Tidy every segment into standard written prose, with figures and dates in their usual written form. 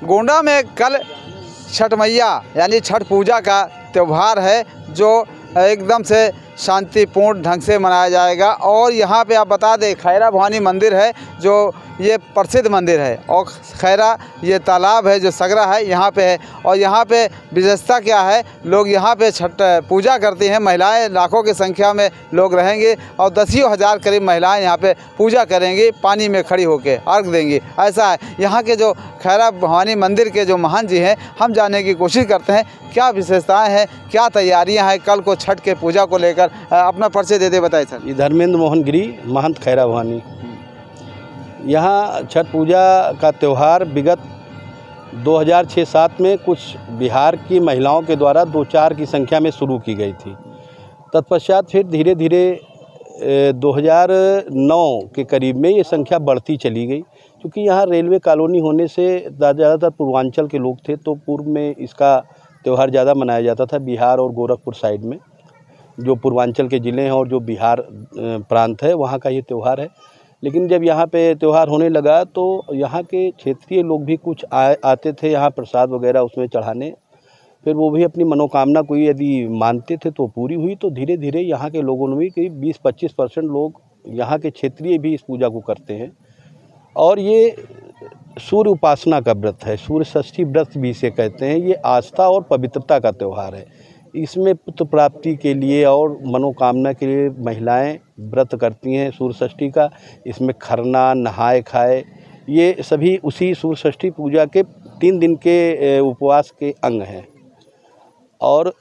गोंडा में कल छठ मैया यानी छठ पूजा का त्यौहार है जो एकदम से शांतिपूर्ण ढंग से मनाया जाएगा। और यहाँ पे आप बता दें खैरा भवानी मंदिर है जो ये प्रसिद्ध मंदिर है और खैरा ये तालाब है जो सगरा है यहाँ पे है। और यहाँ पे विशेषता क्या है, लोग यहाँ पे छठ पूजा करती हैं, महिलाएं लाखों की संख्या में लोग रहेंगे और दसियों हज़ार करीब महिलाएं यहाँ पे पूजा करेंगी, पानी में खड़ी होकर अर्घ देंगी। ऐसा है यहाँ के जो खैरा भवानी मंदिर के जो महंत जी हैं, हम जानने की कोशिश करते हैं क्या विशेषताएं हैं, क्या तैयारियां हैं कल को छठ के पूजा को लेकर। अपना परिचय दे दे बताइए सर। ये धर्मेंद्र मोहन गिरी, महंत खैरा भवानी। यहाँ छठ पूजा का त्यौहार विगत 2006-07 में कुछ बिहार की महिलाओं के द्वारा 2-4 की संख्या में शुरू की गई थी। तत्पश्चात फिर धीरे धीरे 2009 के करीब में ये संख्या बढ़ती चली गई, क्योंकि यहाँ रेलवे कॉलोनी होने से ज़्यादातर पूर्वांचल के लोग थे, तो पूर्व में इसका त्यौहार ज़्यादा मनाया जाता था। बिहार और गोरखपुर साइड में जो पूर्वांचल के ज़िले हैं और जो बिहार प्रांत है वहाँ का ये त्यौहार है। लेकिन जब यहाँ पे त्यौहार होने लगा तो यहाँ के क्षेत्रीय लोग भी कुछ आते थे यहाँ प्रसाद वगैरह उसमें चढ़ाने। फिर वो भी अपनी मनोकामना कोई यदि मानते थे तो पूरी हुई, तो धीरे धीरे यहाँ के लोगों ने भी करीब 20-25% लोग यहाँ के क्षेत्रीय भी इस पूजा को करते हैं। और ये सूर्य उपासना का व्रत है, सूर्य षष्ठी व्रत भी इसे कहते हैं। ये आस्था और पवित्रता का त्यौहार है। इसमें पुत्र प्राप्ति के लिए और मनोकामना के लिए महिलाएं व्रत करती हैं सूर्य षष्ठी का। इसमें खरना, नहाए खाए, ये सभी उसी सूर्य षष्ठी पूजा के 3 दिन के उपवास के अंग हैं। और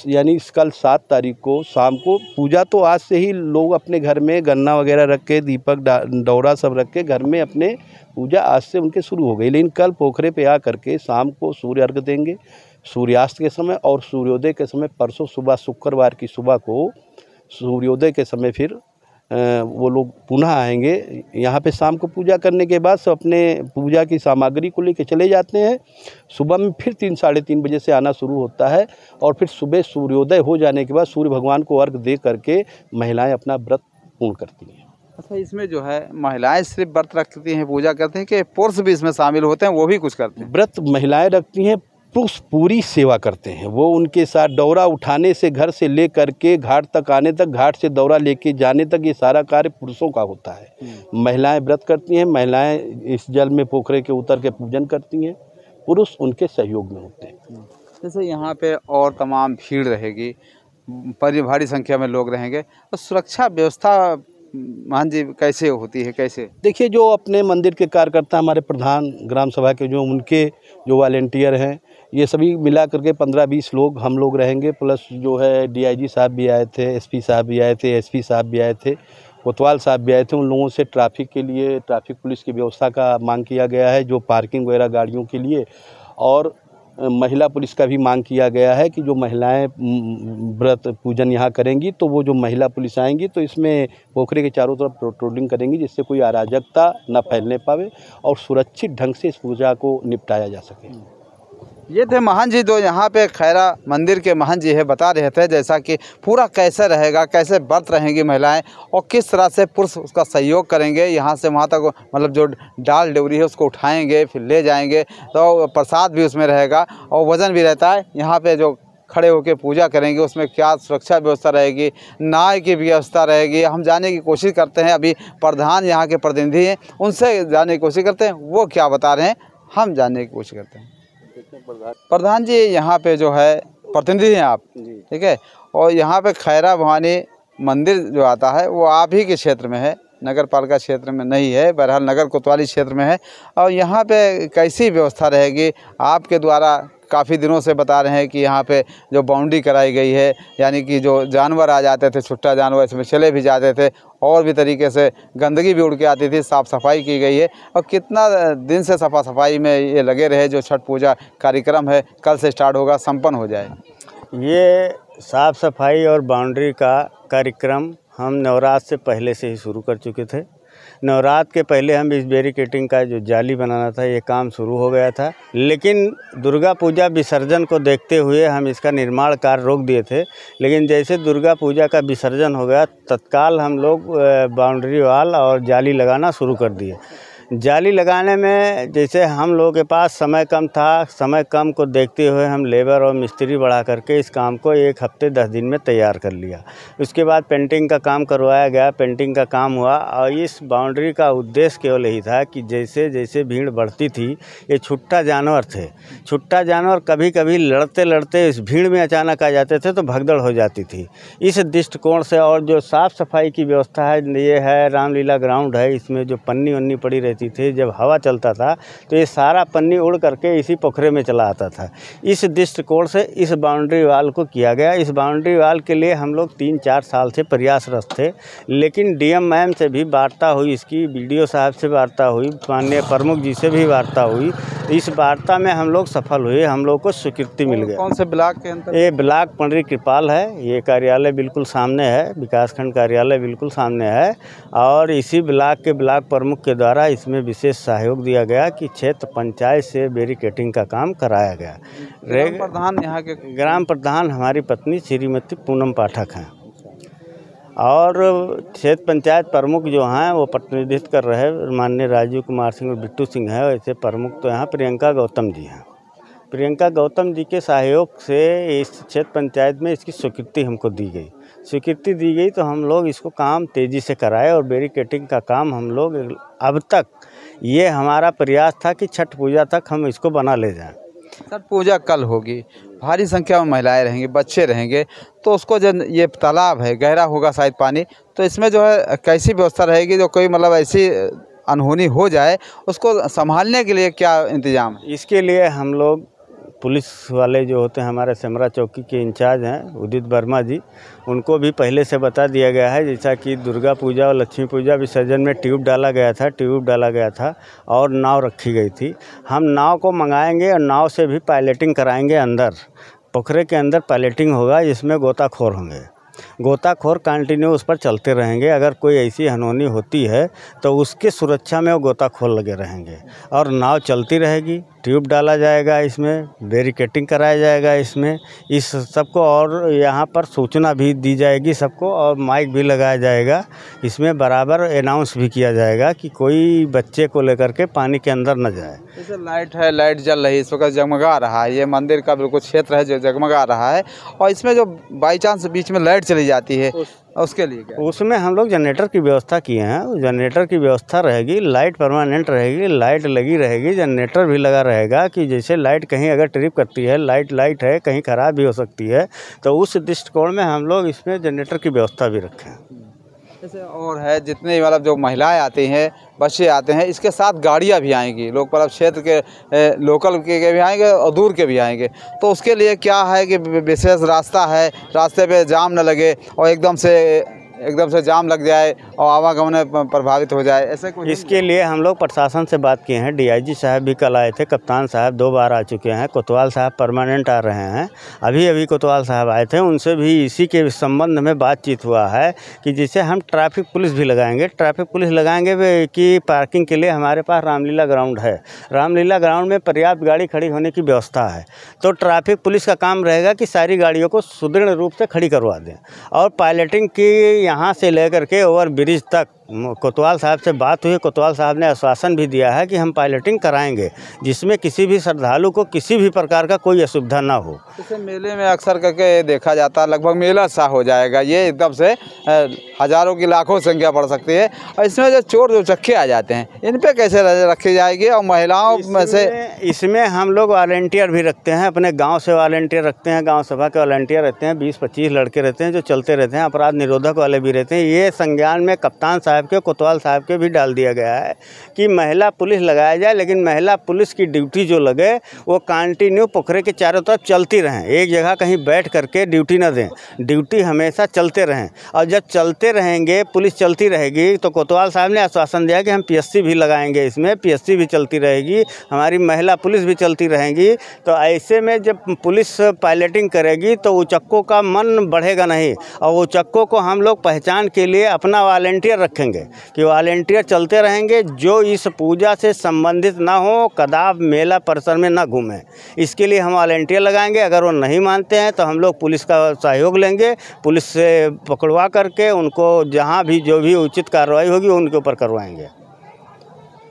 यानी कल 7 तारीख को शाम को पूजा, तो आज से ही लोग अपने घर में गन्ना वगैरह रख के, दीपक दौरा सब रख के घर में अपने पूजा आज से उनके शुरू हो गई। लेकिन कल पोखरे पे आ करके शाम को सूर्य अर्घ देंगे सूर्यास्त के समय, और सूर्योदय के समय परसों सुबह शुक्रवार की सुबह को सूर्योदय के समय फिर वो लोग पुनः आएंगे यहाँ पे। शाम को पूजा करने के बाद सब अपने पूजा की सामग्री को लेके चले जाते हैं। सुबह में फिर 3-3:30 बजे से आना शुरू होता है और फिर सुबह सूर्योदय हो जाने के बाद सूर्य भगवान को अर्घ दे करके महिलाएं अपना व्रत पूर्ण करती हैं। अच्छा, इसमें जो है महिलाएं सिर्फ व्रत रखती हैं, पूजा करते हैं कि पुरुष भी इसमें शामिल होते हैं, वो भी कुछ करते हैं? व्रत महिलाएं रखती हैं, पुरुष पूरी सेवा करते हैं। वो उनके साथ दौरा उठाने से घर से ले करके घाट तक आने तक, घाट से दौरा लेके जाने तक, ये सारा कार्य पुरुषों का होता है। महिलाएं व्रत करती हैं, महिलाएं इस जल में पोखरे के उतर के पूजन करती हैं, पुरुष उनके सहयोग में होते हैं। जैसे यहाँ पे और तमाम भीड़ रहेगी, भारी संख्या में लोग रहेंगे, तो सुरक्षा व्यवस्था मान जी कैसे होती है, कैसे? देखिए, जो अपने मंदिर के कार्यकर्ता, हमारे प्रधान ग्राम सभा के जो उनके जो वॉलेंटियर हैं, ये सभी मिला करके 15-20 लोग हम लोग रहेंगे। प्लस जो है DIG साहब भी आए थे, SP साहब भी आए थे, SP साहब भी आए थे, कोतवाल साहब भी आए थे। उन लोगों से ट्रैफिक के लिए ट्रैफिक पुलिस की व्यवस्था का मांग किया गया है, जो पार्किंग वगैरह गाड़ियों के लिए। और महिला पुलिस का भी मांग किया गया है कि जो महिलाएं व्रत पूजन यहाँ करेंगी तो वो जो महिला पुलिस आएंगी तो इसमें पोखरे के चारों तरफ पेट्रोलिंग करेंगी, जिससे कोई अराजकता न फैलने पावे और सुरक्षित ढंग से इस पूजा को निपटाया जा सके। ये थे महंत जी जो यहाँ पे खैरा मंदिर के महंत जी है, बता रहे थे जैसा कि पूरा कैसे रहेगा, कैसे व्रत रहेंगी महिलाएं और किस तरह से पुरुष उसका सहयोग करेंगे। यहाँ से वहाँ तक मतलब जो डाल ड्योरी है उसको उठाएंगे, फिर ले जाएंगे, तो प्रसाद भी उसमें रहेगा और वज़न भी रहता है। यहाँ पे जो खड़े होकर पूजा करेंगे उसमें क्या सुरक्षा व्यवस्था रहेगी, नाव की व्यवस्था रहेगी, हम जानने की कोशिश करते हैं। अभी प्रधान यहाँ के प्रतिनिधि हैं, उनसे जानने की कोशिश करते हैं, वो क्या बता रहे हैं हम जानने की कोशिश करते हैं। प्रधान जी, यहाँ पे जो है प्रतिनिधि हैं आप, ठीक है, और यहाँ पे खैरा भवानी मंदिर जो आता है वो आप ही के क्षेत्र में है, नगर पालिका क्षेत्र में नहीं है, बहरहाल नगर कोतवाली क्षेत्र में है। और यहाँ पे कैसी व्यवस्था रहेगी? आपके द्वारा काफ़ी दिनों से बता रहे हैं कि यहाँ पे जो बाउंड्री कराई गई है, यानी कि जो जानवर आ जाते थे, छुट्टा जानवर, इसमें चले भी जाते थे और भी तरीके से गंदगी भी उड़ के आती थी, साफ़ सफाई की गई है। और कितना दिन से सफा सफाई में ये लगे रहे, जो छठ पूजा कार्यक्रम है कल से स्टार्ट होगा, संपन्न हो जाए। ये साफ़ सफाई और बाउंड्री का कार्यक्रम हम नवरात्र से पहले से ही शुरू कर चुके थे। नवरात्र के पहले हम इस बैरिकेटिंग का जो जाली बनाना था ये काम शुरू हो गया था, लेकिन दुर्गा पूजा विसर्जन को देखते हुए हम इसका निर्माण कार्य रोक दिए थे। लेकिन जैसे दुर्गा पूजा का विसर्जन हो गया तत्काल हम लोग बाउंड्री वाल और जाली लगाना शुरू कर दिए। जाली लगाने में जैसे हम लोगों के पास समय कम था, समय कम को देखते हुए हम लेबर और मिस्त्री बढ़ा करके इस काम को 1 हफ्ते 10 दिन में तैयार कर लिया। उसके बाद पेंटिंग का काम करवाया गया, पेंटिंग का काम हुआ और इस बाउंड्री का उद्देश्य केवल यही था कि जैसे जैसे भीड़ बढ़ती थी, ये छुट्टा जानवर थे, छुट्टा जानवर कभी कभी लड़ते लड़ते इस भीड़ में अचानक आ जाते थे तो भगदड़ हो जाती थी। इस दृष्टिकोण से और जो साफ़ सफाई की व्यवस्था है, ये है रामलीला ग्राउंड है, इसमें जो पन्नी वन्नी पड़ी रहती थी, जब हवा चलता था तो ये सारा पन्नी उड़ करके इसी पोखरे में चला आता था। इस दृष्टिकोण से इस बाउंड्री वाल को किया गया। इस बाउंड्री वाल के लिए हम लोग 3-4 साल से प्रयासरत थे, लेकिन डीएम मैम से भी वार्ता हुई, इसकी बीडीओ साहब से वार्ता हुई, माननीय प्रमुख जी से भी वार्ता हुई। इस वार्ता में हम लोग सफल हुए, हम लोग को स्वीकृति मिल गई। कौन से ब्लॉक के अंदर? ये ब्लॉक पंडरी कृपाल है, ये कार्यालय बिल्कुल सामने है, विकासखंड कार्यालय बिल्कुल सामने है और इसी ब्लॉक के ब्लॉक प्रमुख के द्वारा इसमें विशेष सहयोग दिया गया कि क्षेत्र पंचायत से बैरिकेडिंग का काम कराया गया। ग्राम प्रधान यहाँ के? ग्राम प्रधान हमारी पत्नी श्रीमती पूनम पाठक हैं और क्षेत्र पंचायत प्रमुख जो हैं वो प्रतिनिधित्व कर रहे हैं माननीय राजीव कुमार सिंह और बिट्टू सिंह हैं। वैसे प्रमुख तो यहाँ प्रियंका गौतम जी हैं। प्रियंका गौतम जी के सहयोग से इस क्षेत्र पंचायत में इसकी स्वीकृति हमको दी गई। स्वीकृति दी गई तो हम लोग इसको काम तेज़ी से कराए और बैरिकेडिंग का काम हम लोग अब तक, ये हमारा प्रयास था कि छठ पूजा तक हम इसको बना ले जाएं। छठ पूजा कल होगी, भारी संख्या में महिलाएं रहेंगी, बच्चे रहेंगे, तो उसको जब ये तालाब है गहरा होगा शायद पानी, तो इसमें जो है कैसी व्यवस्था रहेगी? जो कोई मतलब ऐसी अनहोनी हो जाए उसको संभालने के लिए क्या इंतजाम है? इसके लिए हम लोग पुलिस वाले जो होते हैं, हमारे सेमरा चौकी के इंचार्ज हैं उदित वर्मा जी, उनको भी पहले से बता दिया गया है। जैसा कि दुर्गा पूजा और लक्ष्मी पूजा विसर्जन में ट्यूब डाला गया था और नाव रखी गई थी। हम नाव को मंगाएंगे और नाव से भी पायलटिंग कराएंगे। अंदर पोखरे के अंदर पायलटिंग होगा, जिसमें गोताखोर होंगे, गोताखोर कंटिन्यू उस पर चलते रहेंगे। अगर कोई ऐसी अनहोनी होती है तो उसके सुरक्षा में वो गोताखोर लगे रहेंगे और नाव चलती रहेगी। ट्यूब डाला जाएगा, इसमें बैरिकेडिंग कराया जाएगा, इसमें इस सबको, और यहाँ पर सूचना भी दी जाएगी सबको और माइक भी लगाया जाएगा। इसमें बराबर अनाउंस भी किया जाएगा कि कोई बच्चे को लेकर के पानी के अंदर न जाए। जैसे लाइट है, लाइट जल रही है, इस वक्त जगमगा रहा है, ये मंदिर का बिल्कुल क्षेत्र है जो जगमगा रहा है, और इसमें जो बाई चांस बीच में लाइट चली जाती है उसके लिए क्या? उसमें हम लोग जनरेटर की व्यवस्था किए हैं। जनरेटर की व्यवस्था रहेगी, लाइट परमानेंट रहेगी, लाइट लगी रहेगी, जनरेटर भी लगा रहेगा कि जैसे लाइट कहीं अगर ट्रिप करती है, लाइट है कहीं ख़राब भी हो सकती है, तो उस दृष्टिकोण में हम लोग इसमें जनरेटर की व्यवस्था भी रखें। जैसे और है जितने मतलब जो महिलाएं आती हैं, बच्चे आते हैं, इसके साथ गाड़ियां भी आएंगी, लोग मतलब क्षेत्र के लोकल के भी आएंगे और दूर के भी आएंगे, तो उसके लिए क्या है कि विशेष रास्ता है, रास्ते पे जाम न लगे और एकदम से जाम लग जाए और आवागमन प्रभावित हो जाए, ऐसे कुछ? इसके लिए हम लोग प्रशासन से बात किए हैं। डीआईजी साहब भी कल आए थे, कप्तान साहब 2 बार आ चुके हैं, कोतवाल साहब परमानेंट आ रहे हैं, अभी कोतवाल साहब आए थे, उनसे भी इसी के संबंध में बातचीत हुआ है कि जैसे हम ट्रैफिक पुलिस भी लगाएंगे। ट्रैफिक पुलिस लगाएंगे कि पार्किंग के लिए हमारे पास रामलीला ग्राउंड है, रामलीला ग्राउंड में पर्याप्त गाड़ी खड़ी होने की व्यवस्था है, तो ट्रैफिक पुलिस का काम रहेगा कि सारी गाड़ियों को सुदृढ़ रूप से खड़ी करवा दें। और पायलटिंग की यहाँ से लेकर के ओवर ब्रिज तक कोतवाल साहब से बात हुई, कोतवाल साहब ने आश्वासन भी दिया है कि हम पायलटिंग कराएंगे, जिसमें किसी भी श्रद्धालु को किसी भी प्रकार का कोई असुविधा ना हो। जैसे मेले में अक्सर करके देखा जाता है, लगभग मेला सा हो जाएगा, ये एकदम से हज़ारों की लाखों संख्या बढ़ सकती है, और इसमें जो चोर जो चक्के आ जाते हैं, इन पे कैसे रखी जाएगी? और महिलाओं में से इसमें हम लोग वॉलंटियर भी रखते हैं, अपने गाँव से वॉलंटियर रखते हैं, गाँव सभा के वॉलंटियर रहते हैं, 20-25 लड़के रहते हैं जो चलते रहते हैं, अपराध निरोधक वाले भी रहते हैं। ये संज्ञान में कप्तान साहब के, कोतवाल साहब के भी डाल दिया गया है कि महिला पुलिस लगाया जाए, लेकिन महिला पुलिस की ड्यूटी जो लगे वो कंटिन्यू पोखरे के चारों तरफ चलती रहें, एक जगह कहीं बैठ करके ड्यूटी न दें, ड्यूटी हमेशा चलते रहें। और जब चलते रहेंगे, पुलिस चलती रहेगी, तो कोतवाल साहब ने आश्वासन दिया कि हम पीएससी भी लगाएंगे, इसमें पीएससी भी चलती रहेगी, हमारी महिला पुलिस भी चलती रहेंगी। तो ऐसे में जब पुलिस पायलटिंग करेगी तो उचक्कों का मन बढ़ेगा नहीं, और उचक्कों को हम लोग पहचान के लिए अपना वॉलंटियर रखेंगे कि वॉलंटियर चलते रहेंगे, जो इस पूजा से संबंधित ना हो, कदाप मेला परिसर में ना घूमें। इसके लिए हम वॉलंटियर लगाएंगे। अगर वो नहीं मानते हैं तो हम लोग पुलिस का सहयोग लेंगे, पुलिस से पकड़वा करके उनको जहां भी जो भी उचित कार्रवाई होगी उनके ऊपर करवाएंगे।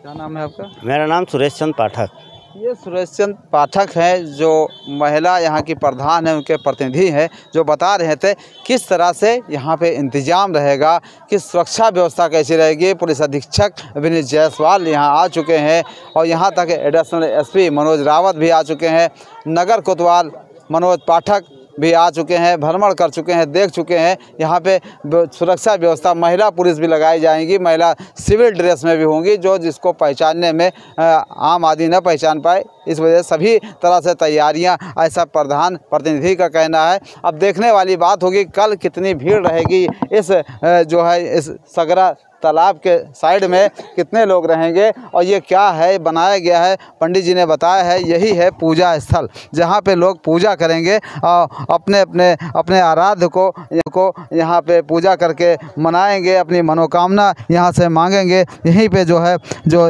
क्या नाम है आपका? मेरा नाम सुरेश चंद पाठक। ये सुरेश चंद पाठक हैं जो महिला यहाँ की प्रधान है, उनके प्रतिनिधि हैं, जो बता रहे थे किस तरह से यहाँ पे इंतजाम रहेगा, किस सुरक्षा व्यवस्था कैसी रहेगी। पुलिस अधीक्षक विनीत जायसवाल यहाँ आ चुके हैं और यहाँ तक एडिशनल एसपी मनोज रावत भी आ चुके हैं, नगर कोतवाल मनोज पाठक भी आ चुके हैं, भ्रमण कर चुके हैं, देख चुके हैं। यहाँ पे सुरक्षा व्यवस्था, महिला पुलिस भी लगाई जाएंगी, महिला सिविल ड्रेस में भी होंगी, जो जिसको पहचानने में आम आदमी न पहचान पाए, इस वजह से सभी तरह से तैयारियां, ऐसा प्रधान प्रतिनिधि का कहना है। अब देखने वाली बात होगी कल कितनी भीड़ रहेगी इस जो है इस सगरा तालाब के साइड में, कितने लोग रहेंगे और ये क्या है बनाया गया है। पंडित जी ने बताया है यही है पूजा स्थल, जहाँ पे लोग पूजा करेंगे अपने अपने अपने आराध्य को यहाँ पे पूजा करके मनाएंगे, अपनी मनोकामना यहाँ से मांगेंगे। यहीं पे जो है जो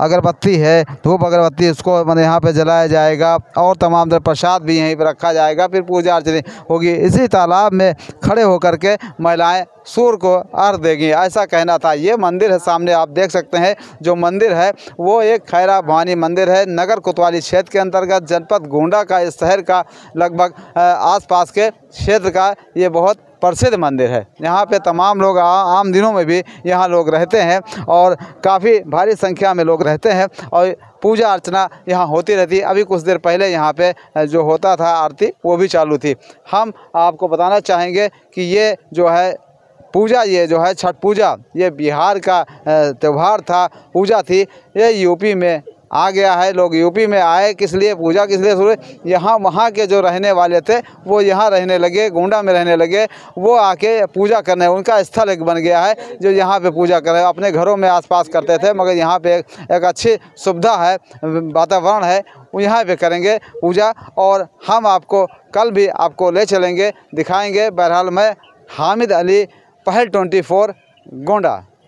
अगरबत्ती है, धूप अगरबत्ती, उसको मतलब यहाँ पे जलाया जाएगा और तमाम तरह प्रसाद भी यहीं पे रखा जाएगा, फिर पूजा अर्चना होगी। इसी तालाब में खड़े होकर के महिलाएं सूर्य को अर्घ देगी, ऐसा कहना था। ये मंदिर है सामने आप देख सकते हैं, जो मंदिर है वो एक खैरा भवानी मंदिर है, नगर कोतवाली क्षेत्र के अंतर्गत, जनपद गोंडा का, इस शहर का लगभग आसपास के क्षेत्र का ये बहुत प्रसिद्ध मंदिर है। यहाँ पे तमाम लोग आम दिनों में भी यहाँ लोग रहते हैं और काफ़ी भारी संख्या में लोग रहते हैं और पूजा अर्चना यहाँ होती रहती है। अभी कुछ देर पहले यहाँ पे जो होता था आरती, वो भी चालू थी। हम आपको बताना चाहेंगे कि ये जो है पूजा, ये जो है छठ पूजा, ये बिहार का त्यौहार था, पूजा थी, ये यूपी में आ गया है। लोग यूपी में आए किस लिए, पूजा किस लिए शुरू, यहाँ वहाँ के जो रहने वाले थे वो यहाँ रहने लगे, गोंडा में रहने लगे, वो आके पूजा करने, उनका स्थल एक बन गया है जो यहाँ पे पूजा कर रहे हैं। अपने घरों में आसपास करते थे, मगर यहाँ पे एक अच्छी सुविधा है, वातावरण है, वो यहाँ पे करेंगे पूजा। और हम आपको कल भी आपको ले चलेंगे, दिखाएँगे। बहरहाल मैं हामिद अली, पहल 24 गोंडा।